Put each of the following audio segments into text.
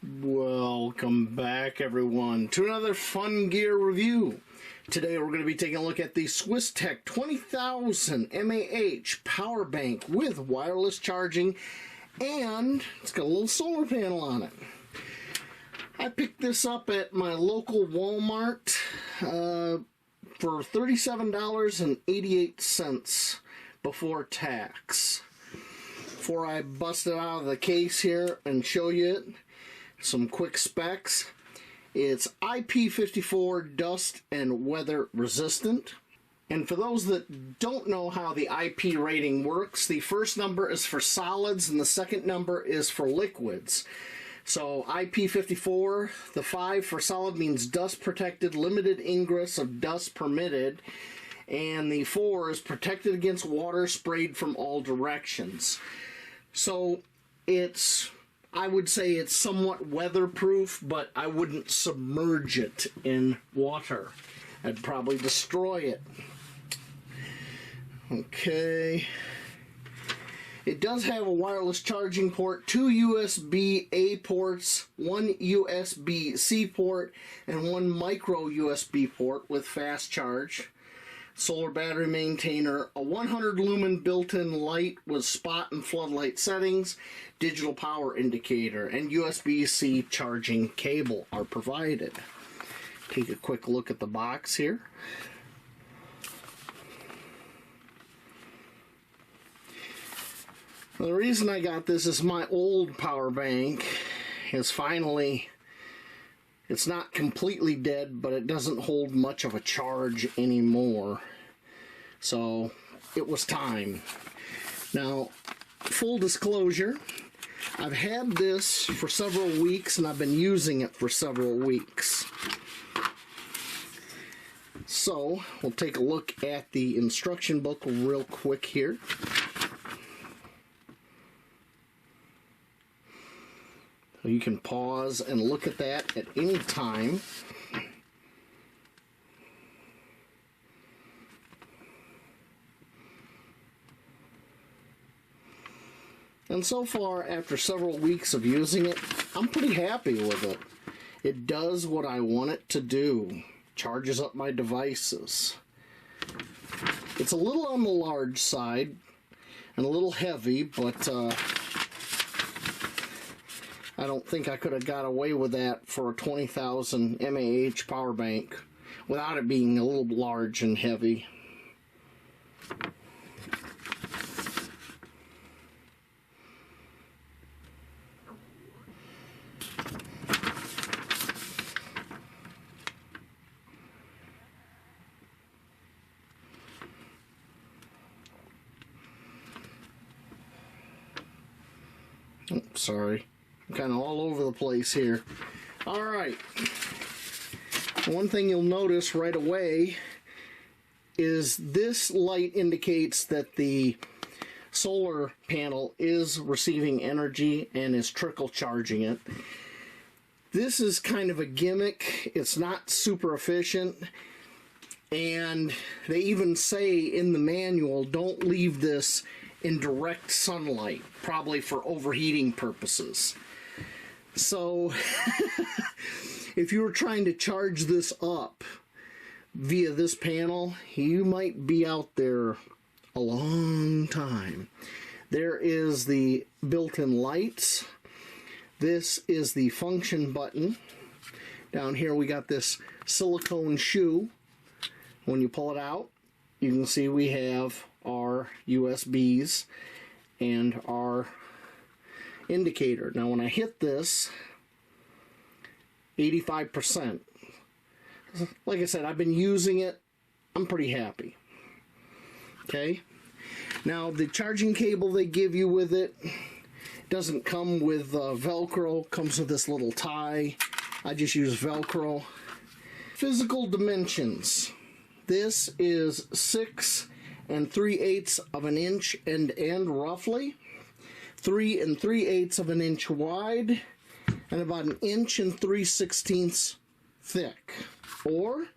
Welcome back, everyone, to another fun gear review. Today we're going to be taking a look at the SwissTech 20,000 mAh power bank with wireless charging, and it's got a little solar panel on it. I picked this up at my local Walmart for $37.88 before tax. Before I bust it out of the case here and show you it, some quick specs. It's IP54 dust and weather resistant. And for those that don't know how the IP rating works, the first number is for solids and the second number is for liquids. So IP54, the 5 for solid means dust protected, limited ingress of dust permitted, and the 4 is protected against water sprayed from all directions. So I would say it's somewhat weatherproof, but I wouldn't submerge it in water. I'd probably destroy it. Okay. It does have a wireless charging port, 2 USB-A ports, 1 USB-C port, and 1 micro USB port with fast charge. Solar battery maintainer, a 100 lumen built-in light with spot and floodlight settings, digital power indicator, and USB-C charging cable are provided. Take a quick look at the box here. The reason I got this is my old power bank is finally, it's not completely dead, but it doesn't hold much of a charge anymore. So it was time. Now, full disclosure, I've had this for several weeks and I've been using it for several weeks. So we'll take a look at the instruction book real quick here. You can pause and look at that at any time. And so far, after several weeks of using it, I'm pretty happy with it. It does what I want it to do. Charges up my devices. It's a little on the large side and a little heavy, but I don't think I could have got away with that for a 20,000 mAh power bank without it being a little large and heavy. Oh, sorry. I'm kind of all over the place here. Alright. One thing you'll notice right away is this light indicates that the solar panel is receiving energy and is trickle charging it. This is kind of a gimmick. It's not super efficient. And they even say in the manual, don't leave this in direct sunlight, probably for overheating purposes. So if you were trying to charge this up via this panel, you might be out there a long time. There is the built-in lights. This is the function button. Down here we got this silicone shoe. When you pull it out, you can see we have our USBs and our indicator. Now when I hit this, 85%. Like I said, I've been using it. I'm pretty happy. Okay. Now the charging cable they give you with it doesn't come with Velcro. Comes with this little tie. I just use Velcro. Physical dimensions. This is 6 3/8 of an inch end to end roughly. 3 3/8 of an inch wide, and about 1 3/16 thick, or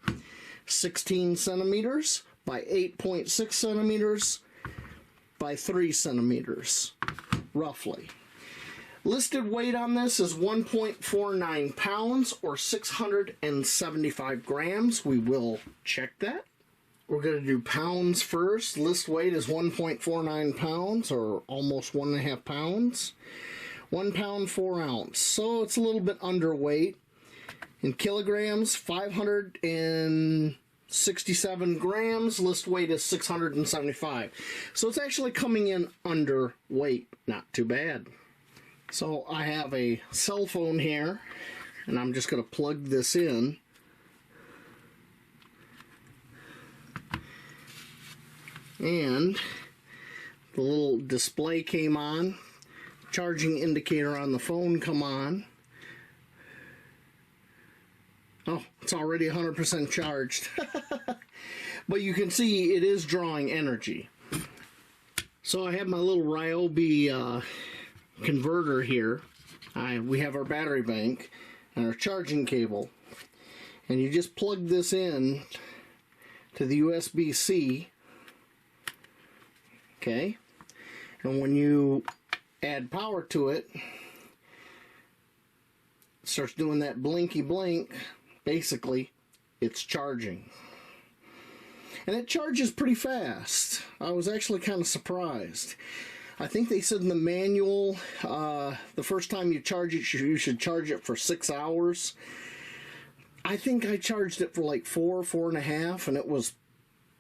16 centimeters by 8.6 centimeters by 3 centimeters, roughly. Listed weight on this is 1.49 pounds or 675 grams. We will check that. We're going to do pounds first. List weight is 1.49 pounds or almost 1.5 pounds. 1 pound 4 ounce. So it's a little bit underweight. In kilograms, 567 grams. List weight is 675. So it's actually coming in underweight. Not too bad. So I have a cell phone here, and I'm just going to plug this in. And the little display came on. Charging indicator on the phone come on. Oh, it's already 100% charged. But you can see it is drawing energy. So I have my little Ryobi converter here. We have our battery bank and our charging cable. And you just plug this in to the USB-C. Okay. And when you add power to it, it starts doing that blinky blink. Basically, it's charging. And it charges pretty fast. I was actually kind of surprised. I think they said in the manual, the first time you charge it, you should charge it for 6 hours. I think I charged it for like 4.5, and it was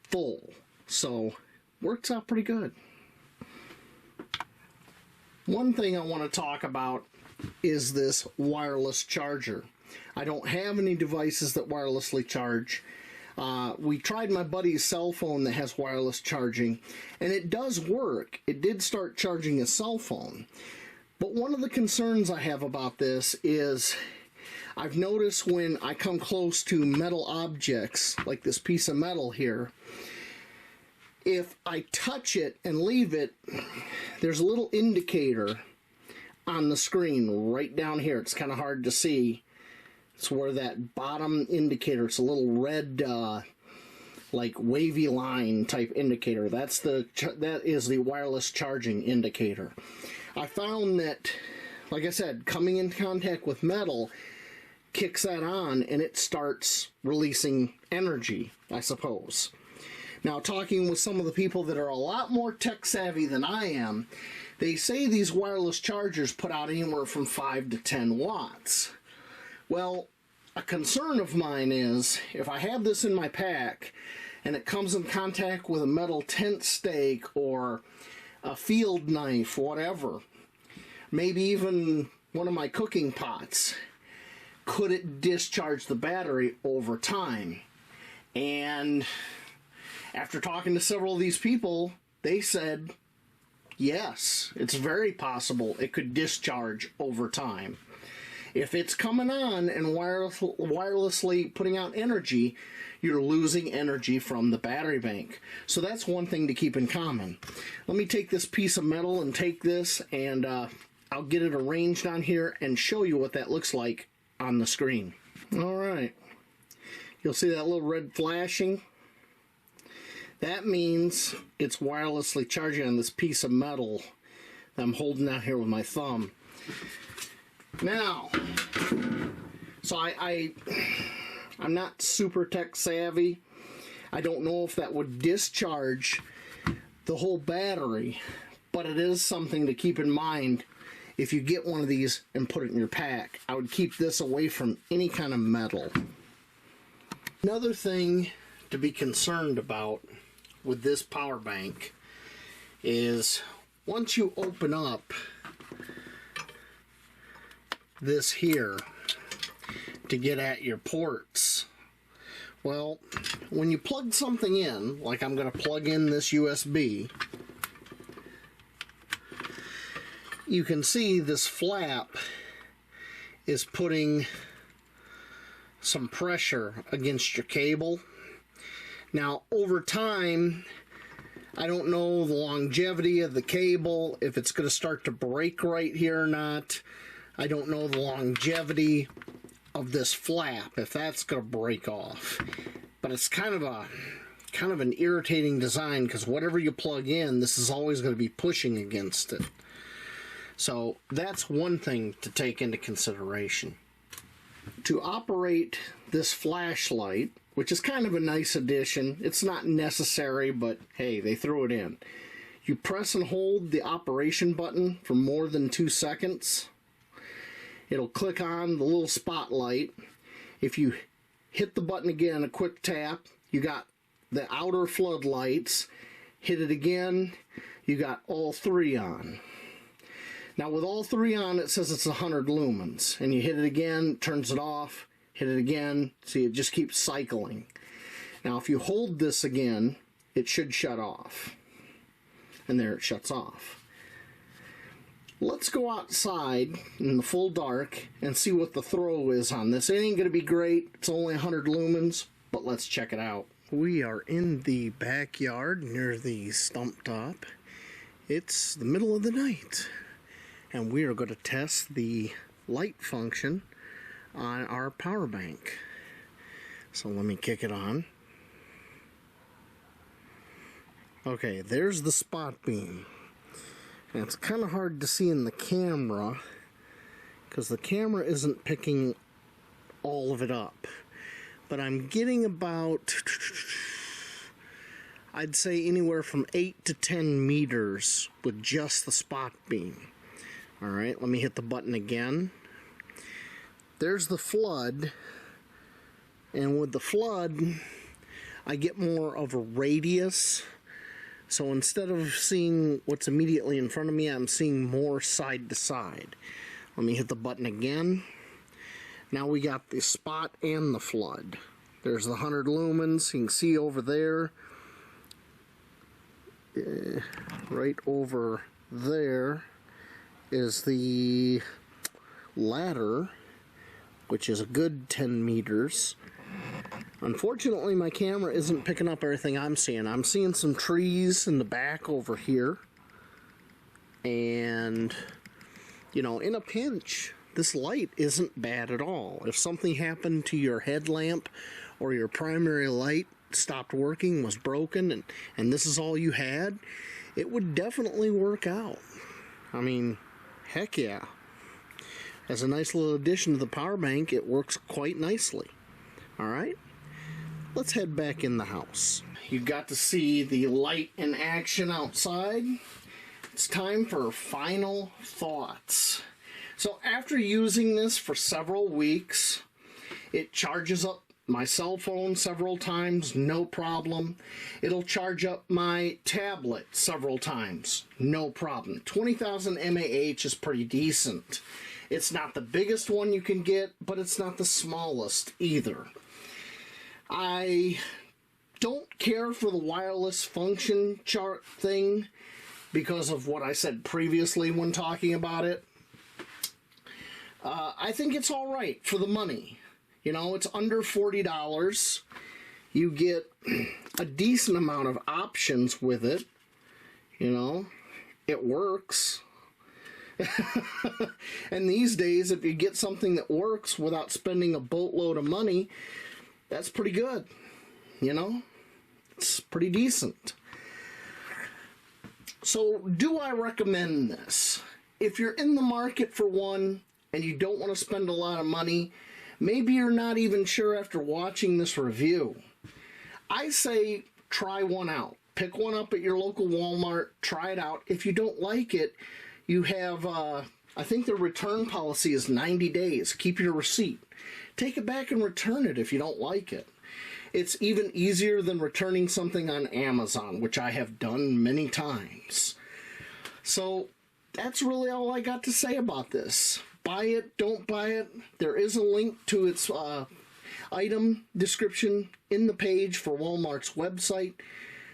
full. So, works out pretty good. One thing I want to talk about is this wireless charger. I don't have any devices that wirelessly charge. We tried my buddy's cell phone that has wireless charging, and it does work. It did start charging his cell phone. But one of the concerns I have about this is I've noticed when I come close to metal objects, like this piece of metal here, if I touch it and leave it, there's a little indicator on the screen right down here. It's kind of hard to see. It's where that bottom indicator, it's a little red, like wavy line type indicator. That is the wireless charging indicator. I found that, like I said, coming into contact with metal kicks that on and it starts releasing energy, I suppose. Now, talking with some of the people that are a lot more tech savvy than I am, they say these wireless chargers put out anywhere from 5 to 10 watts. Well, a concern of mine is if I have this in my pack and it comes in contact with a metal tent stake or a field knife, whatever, maybe even one of my cooking pots, could it discharge the battery over time? And after talking to several of these people, they said, yes, it's very possible it could discharge over time. If it's coming on and wirelessly putting out energy, you're losing energy from the battery bank. So that's one thing to keep in common. Let me take this piece of metal and take this, and I'll get it arranged on here and show you what that looks like on the screen. All right. You'll see that little red flashing. That means it's wirelessly charging on this piece of metal that I'm holding out here with my thumb. Now, so I'm not super tech savvy. I don't know if that would discharge the whole battery, but it is something to keep in mind if you get one of these and put it in your pack. I would keep this away from any kind of metal. Another thing to be concerned about with this power bank is once you open up this here to get at your ports, well, when you plug something in, like I'm going to plug in this USB, you can see this flap is putting some pressure against your cable. Now, over time, I don't know the longevity of the cable, if it's going to start to break right here or not. I don't know the longevity of this flap, if that's going to break off. But it's kind of an irritating design, because whatever you plug in, this is always going to be pushing against it. So that's one thing to take into consideration. To operate this flashlight, which is kind of a nice addition, it's not necessary, but hey, they threw it in. You press and hold the operation button for more than 2 seconds. It'll click on the little spotlight. If you hit the button again, a quick tap, you got the outer floodlights. Hit it again, you got all 3 on. Now with all 3 on, it says it's 100 lumens. And you hit it again, turns it off, hit it again, see it just keeps cycling. Now if you hold this again, it should shut off. And there it shuts off. Let's go outside in the full dark and see what the throw is on this. It ain't going to be great, it's only 100 lumens, but let's check it out. We are in the backyard near the stump top. It's the middle of the night, and we are going to test the light function on our power bank. So let me kick it on. Okay, there's the spot beam. And it's kind of hard to see in the camera because the camera isn't picking all of it up. But I'm getting about, I'd say anywhere from 8 to 10 meters with just the spot beam. Alright, let me hit the button again. There's the flood, and with the flood I get more of a radius. So instead of seeing what's immediately in front of me, I'm seeing more side to side. Let me hit the button again. Now we got the spot and the flood. There's the 100 lumens. You can see over there. Right over there is the ladder, which is a good 10 meters. Unfortunately, my camera isn't picking up everything I'm seeing. I'm seeing some trees in the back over here. And, you know, in a pinch, this light isn't bad at all. If something happened to your headlamp or your primary light stopped working, was broken, and this is all you had, it would definitely work out. I mean, heck yeah. As a nice little addition to the power bank, it works quite nicely. Alright, let's head back in the house. You got to see the light in action outside. It's time for final thoughts. So after using this for several weeks, it charges up my cell phone several times, no problem. It'll charge up my tablet several times, no problem. 20,000 mAh is pretty decent. It's not the biggest one you can get, but it's not the smallest either. I don't care for the wireless function chart thing because of what I said previously when talking about it. I think it's alright for the money. You know, it's under $40. You get a decent amount of options with it. You know, it works. And these days, if you get something that works without spending a boatload of money, that's pretty good. You know, it's pretty decent. So, do I recommend this? If you're in the market for one and you don't want to spend a lot of money, maybe you're not even sure after watching this review, I say try one out. Pick one up at your local Walmart, try it out. If you don't like it, you have, I think the return policy is 90 days. Keep your receipt. Take it back and return it if you don't like it. It's even easier than returning something on Amazon, which I have done many times. So that's really all I got to say about this. Buy it, don't buy it. There is a link to its item description in the page for Walmart's website.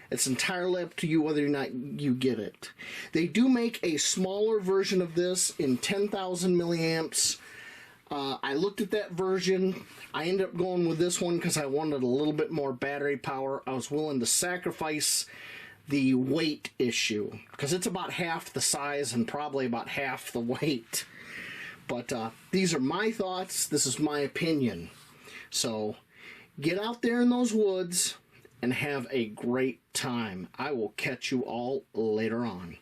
It's entirely up to you whether or not you get it. They do make a smaller version of this in 10,000 milliamps. I looked at that version. I ended up going with this one because I wanted a little bit more battery power. I was willing to sacrifice the weight issue because it's about half the size and probably about half the weight. But these are my thoughts. This is my opinion. So get out there in those woods and have a great time. I will catch you all later on.